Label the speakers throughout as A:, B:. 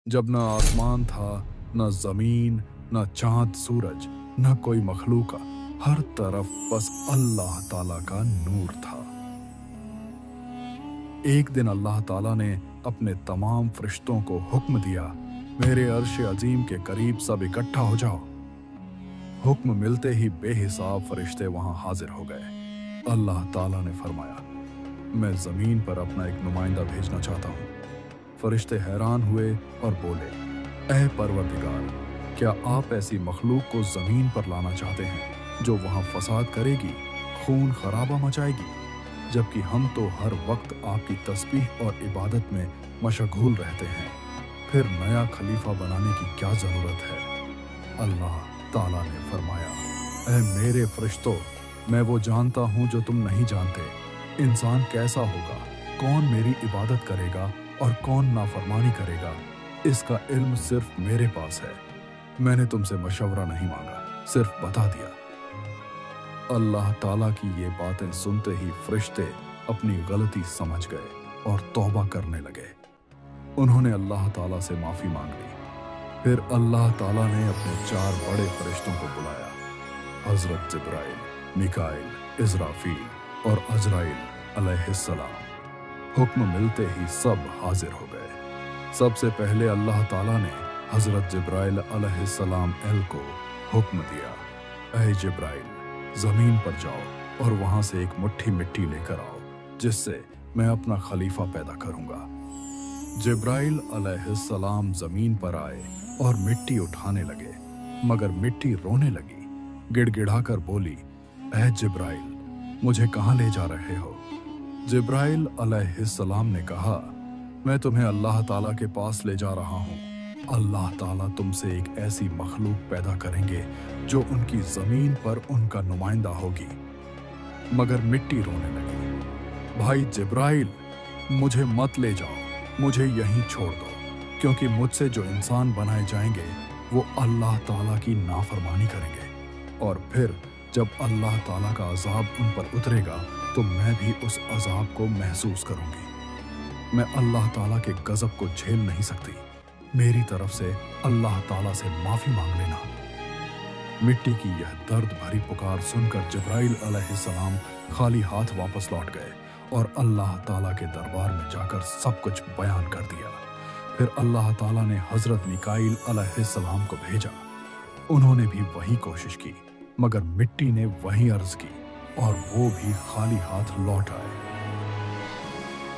A: जब न आसमान था, न जमीन, न चांद सूरज, न कोई मखलूक, हर तरफ बस अल्लाह ताला का नूर था। एक दिन अल्लाह ताला ने अपने तमाम फरिश्तों को हुक्म दिया, मेरे अर्श अजीम के करीब सब इकट्ठा हो जाओ। हुक्म मिलते ही बेहिसाब फरिश्ते वहां हाजिर हो गए। अल्लाह ताला ने फरमाया, मैं जमीन पर अपना एक नुमाइंदा भेजना चाहता हूँ। फरिश्ते हैरान हुए और बोले, ऐ परवरदिगार, क्या आप ऐसी मखलूक को जमीन पर लाना चाहते हैं जो वहां फसाद करेगी, खून खराबा मचाएगी, जबकि हम तो हर वक्त आपकी तस्बीह और इबादत में मशगूल रहते हैं। फिर नया खलीफा बनाने की क्या जरूरत है? अल्लाह ताला ने फरमाया, ऐ मेरे फरिश्तों, मैं वो जानता हूँ जो तुम नहीं जानते। इंसान कैसा होगा, कौन मेरी इबादत करेगा और कौन नाफरमानी करेगा, इसका इल्म सिर्फ मेरे पास है। मैंने तुमसे मशवरा नहीं मांगा, सिर्फ बता दिया। अल्लाह ताला की ये बातें सुनते ही फरिश्ते अपनी गलती समझ गए और तौबा करने लगे। उन्होंने अल्लाह ताला से माफी मांग ली। फिर अल्लाह ताला ने अपने 4 बड़े फरिश्तों को बुलाया, हजरत जिब्राइल, मिकाइल, इज़राफील और अजराइल अलैहिस्सलाम। हुक्म मिलते ही सब हाजिर हो गए। सबसे पहले अल्लाह ताला ने हजरत जिब्राइल अलैहिस्सलाम को हुक्म दिया, ऐ जिब्राइल, जमीन पर जाओ और वहां से एक मुट्ठी मिट्टी लेकर आओ, जिससे मैं अपना खलीफा पैदा करूंगा। जिब्राइल अलैहिस्सलाम जमीन पर आए और मिट्टी उठाने लगे, मगर मिट्टी रोने लगी। गिड़गिड़ाकर बोली, ऐ जिब्राइल, मुझे कहाँ ले जा रहे हो? जिब्राइल अलैहिस्सलाम ने कहा, मैं तुम्हें अल्लाह ताला के पास ले जा रहा हूँ। अल्लाह ताला तुमसे एक ऐसी मखलूक पैदा करेंगे जो उनकी जमीन पर उनका नुमाइंदा होगी। मगर मिट्टी रोने लगी, भाई जिब्राइल, मुझे मत ले जाओ, मुझे यहीं छोड़ दो, क्योंकि मुझसे जो इंसान बनाए जाएंगे वो अल्लाह ताला की नाफरमानी करेंगे, और फिर जब अल्लाह ताला का अजाब उन पर उतरेगा तो मैं भी उस अजाब को महसूस करूंगी। मैं अल्लाह ताला के गजब को झेल नहीं सकती। मेरी तरफ से अल्लाह ताला से माफी मांग लेना। मिट्टी की यह दर्द भरी पुकार सुनकर जिब्राइल अलैहिस्सलाम खाली हाथ वापस लौट गए और अल्लाह ताला के दरबार में जाकर सब कुछ बयान कर दिया। फिर अल्लाह ताला ने हजरत मिकाइल अलैहिस्सलाम को भेजा। उन्होंने भी वही कोशिश की, मगर मिट्टी ने वही अर्ज की और वो भी खाली हाथ लौट आए।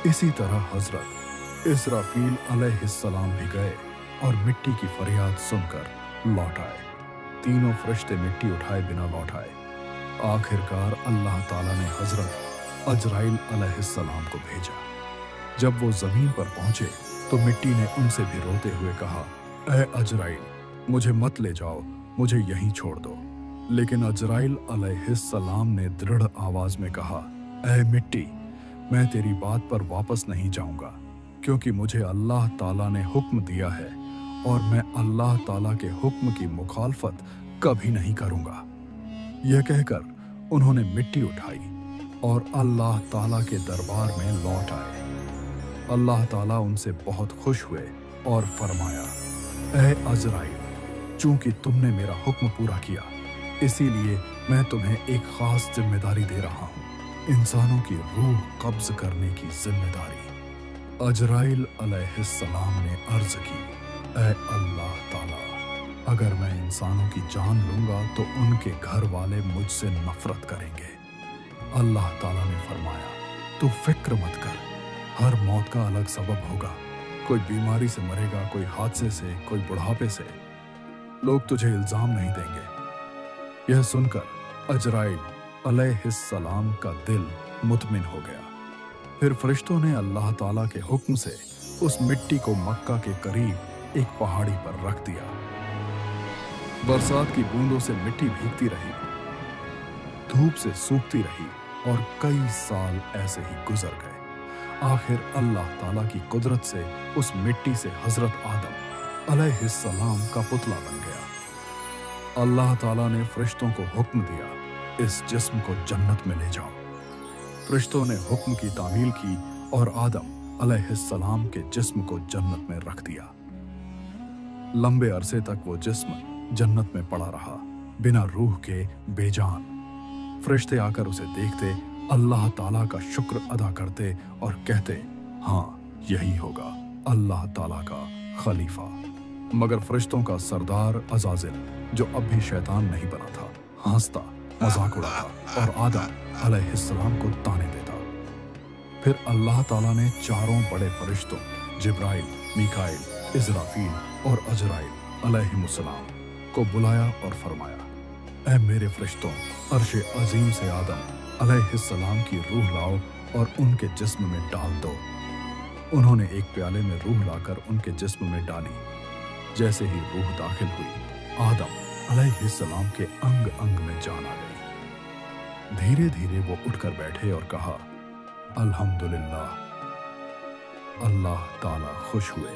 A: इसी तरह हजरत इस्राफील अलैहिस्सलाम भी गए और मिट्टी की फरियाद सुनकर लौट आए। तीनों फरिश्ते मिट्टी उठाए बिना लौट आए। आखिरकार अल्लाह ताला ने हजरत अजराइल अलैहिस्सलाम को भेजा। जब वो जमीन पर पहुंचे तो मिट्टी ने उनसे भी रोते हुए कहा, ऐ अजराइल, मुझे मत ले जाओ, मुझे यहीं छोड़ दो। लेकिन अजराइल अलैहिस्सलाम ने दृढ़ आवाज में कहा, ऐ मिट्टी, मैं तेरी बात पर वापस नहीं जाऊंगा, क्योंकि मुझे अल्लाह ताला ने हुक्म दिया है और मैं अल्लाह ताला के हुक्म की मुखालफत कभी नहीं करूंगा। यह कहकर उन्होंने मिट्टी उठाई और अल्लाह ताला के दरबार में लौट आए। अल्लाह ताला उनसे बहुत खुश हुए और फरमाया, ऐ अजराइल, चूंकि तुमने मेरा हुक्म पूरा किया, इसीलिए मैं तुम्हें एक खास जिम्मेदारी दे रहा हूँ, इंसानों की रूह कब्ज करने की जिम्मेदारी। अजराइल अलैहिस्सलाम ने अर्ज की, ऐ अल्लाह ताला, अगर मैं इंसानों की जान लूंगा तो उनके घर वाले मुझसे नफरत करेंगे। अल्लाह ताला ने फरमाया, तू फिक्र मत कर, हर मौत का अलग सबब होगा। कोई बीमारी से मरेगा, कोई हादसे से, कोई बुढ़ापे से। लोग तुझे इल्जाम नहीं देंगे। यह सुनकर अजराइल अलैहिस्सलाम का दिल मुतमिन हो गया। फिर फरिश्तों ने अल्लाह ताला के हुक्म से उस मिट्टी को मक्का के करीब एक पहाड़ी पर रख दिया। बरसात की बूंदों से मिट्टी भीगती रही, धूप से सूखती रही और कई साल ऐसे ही गुजर गए। आखिर अल्लाह ताला की कुदरत से उस मिट्टी से हजरत आदम अलैहिस्सलाम का पुतला बन गया। अल्लाह ताला ने फरिश्तों को हुक्म दिया, इस जिस्म को जन्नत में ले जाओ। फरिश्तों ने हुक्म की तामील की और आदम अलैहिस्सलाम के जिस्म को जन्नत में रख दिया। लंबे अरसे तक वो जिस्म जन्नत में पड़ा रहा, बिना रूह के, बेजान। फरिश्ते आकर उसे देखते, अल्लाह ताला का शुक्र अदा करते और कहते, हाँ, यही होगा अल्लाह ताला का खलीफा। मगर फरिश्तों का सरदार अज़ाज़िल, जो अब भी शैतान नहीं बना था, हंसता, मजाक उड़ाता और आदम अलैहिस्सलाम को ताने देता। फिर अल्लाह ताला ने चारों बड़े फरिश्तों जिब्राइल, मीकाइल, इज़राफील और अजराइल अलैहिमुस्सलाम को बुलाया और फरमाया, ऐ मेरे फरिश्तों, अर्श अजीम से आदम अलैहिस्सलाम की रूह लाओ और उनके जिस्म में डाल दो। उन्होंने एक प्याले में रूह लाकर उनके जिस्म में डाली। जैसे ही रूह दाखिल हुई, आदम अलैहिस्सलाम के अंग अंग में जान आ गई। धीरे धीरे वो उठकर बैठे और कहा, अल्हम्दुलिल्लाह, अल्लाह ताला खुश हुए।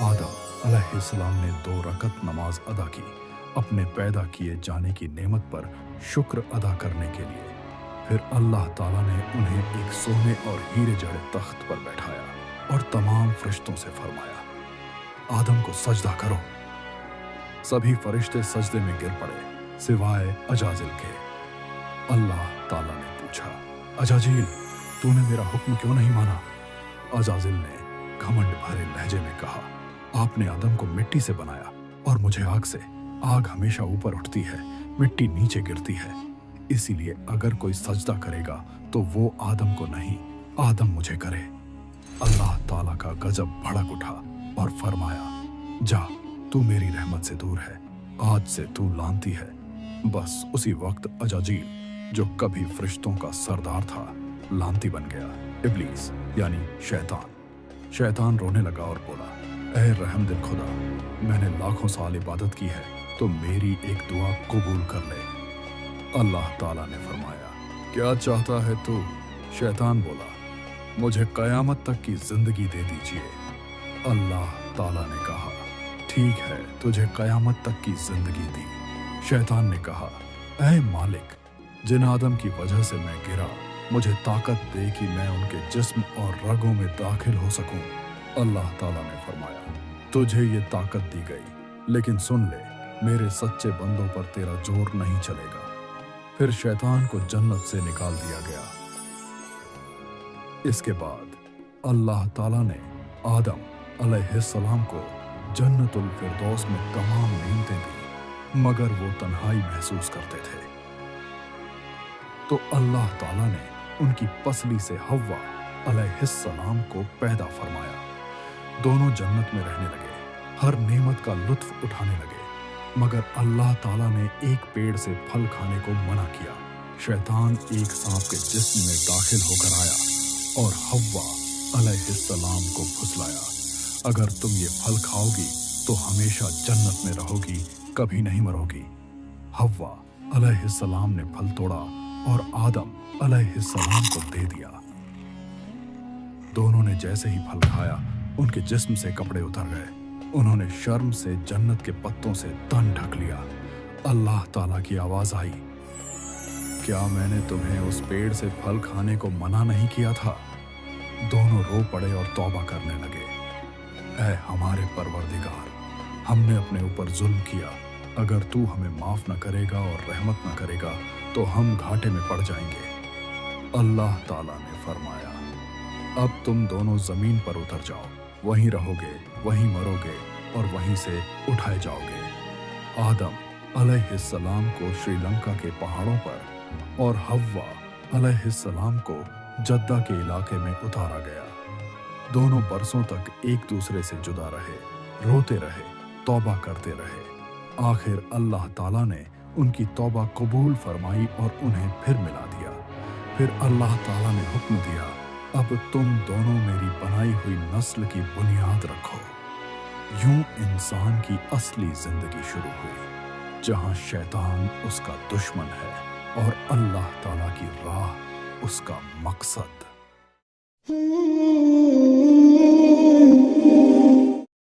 A: आदम अलैहिस्सलाम ने 2 रकत नमाज अदा की, अपने पैदा किए जाने की नेमत पर शुक्र अदा करने के लिए। फिर अल्लाह ताला ने उन्हें एक सोने और हीरे जड़े तख्त पर बैठाया और तमाम फरिश्तों से फरमाया, आदम को सजदा करो। सभी फरिश्ते सजदे में गिर पड़े सिवाय अजाजिल के। अल्लाह ताला ने पूछा, अजाजिल, तूने मेरा हुक्म क्यों नहीं माना? अजाजिल ने घमंड भरे लहजे में कहा, आपने आदम को मिट्टी से बनाया और मुझे आग से। आग हमेशा ऊपर उठती है, मिट्टी नीचे गिरती है, इसीलिए अगर कोई सजदा करेगा तो वो आदम को नहीं, आदम मुझे करे। अल्लाह ताला का गजब भड़क उठा और फरमाया, जा, तू मेरी रहमत से दूर है, आज से तू लानती है। बस उसी वक्त अजाजील, जो कभी फरिश्तों का सरदार था, लानती बन गया। इब्लीस यानी शैतान रोने लगा और बोला, ऐ रहमदिल खुदा, मैंने लाखों साल इबादत की है, तो मेरी एक दुआ कबूल कर ले। अल्लाह ताला ने फरमाया, क्या चाहता है तू? शैतान बोला, मुझे कयामत तक की जिंदगी दे दीजिए। अल्लाह ताला ने कहा, ठीक है, तुझे कयामत तक की जिंदगी दी। शैतान ने कहा, ऐ मालिक, जिन आदम की वजह से मैं गिरा, मुझे ताकत दे कि मैं उनके जिस्म और रगों में दाखिल हो सकूं। अल्लाह ताला ने फरमाया, तुझे ये ताकत दी गई, लेकिन सुन ले, मेरे सच्चे बंदों पर तेरा जोर नहीं चलेगा। फिर शैतान को जन्नत से निकाल दिया गया। इसके बाद अल्लाह ताला ने आदम अलैहिस्सलाम को जन्नतुल फिरदौस में तमाम नेमतें दी, मगर वो तन्हाई महसूस करते थे। तो अल्लाह ताला ने उनकी पसली से हव्वा अलैहिस्सलाम को पैदा फरमाया। दोनों जन्नत में रहने लगे, हर नेमत का लुत्फ उठाने लगे, मगर अल्लाह ताला ने एक पेड़ से फल खाने को मना किया। शैतान एक सांप के जिस्म में दाखिल होकर आया और हव्वा अलैहिस्सलाम को फुसलाया, अगर तुम ये फल खाओगी तो हमेशा जन्नत में रहोगी, कभी नहीं मरोगी। हव्वा अलैहिस्सलाम ने फल तोड़ा और आदम अलैहिस्सलाम को दे दिया। दोनों ने जैसे ही फल खाया, उनके जिस्म से कपड़े उतर गए। उन्होंने शर्म से जन्नत के पत्तों से तन ढक लिया। अल्लाह ताला की आवाज आई, क्या मैंने तुम्हें उस पेड़ से फल खाने को मना नहीं किया था? दोनों रो पड़े और तौबा करने लगे, ऐ हमारे परवरदिगार, हमने अपने ऊपर जुल्म किया, अगर तू हमें माफ न करेगा और रहमत न करेगा तो हम घाटे में पड़ जाएंगे। अल्लाह ताला ने फरमाया, अब तुम दोनों जमीन पर उतर जाओ, वहीं रहोगे, वहीं मरोगे और वहीं से उठाए जाओगे। आदम अलैहिस्सलाम को श्रीलंका के पहाड़ों पर और हव्वा अलैहिस्सलाम को जद्दा के इलाके में उतारा गया। दोनों बरसों तक एक दूसरे से जुदा रहे, रोते रहे, तौबा करते रहे। आखिर अल्लाह ताला ने उनकी तौबा कबूल फरमाई और उन्हें फिर मिला दिया। फिर अल्लाह ताला ने हुक्म दिया, अब तुम दोनों मेरी बनाई हुई नस्ल की बुनियाद रखो। यूं इंसान की असली जिंदगी शुरू हुई, जहां शैतान उसका दुश्मन है और अल्लाह ताला की राह उसका मकसद।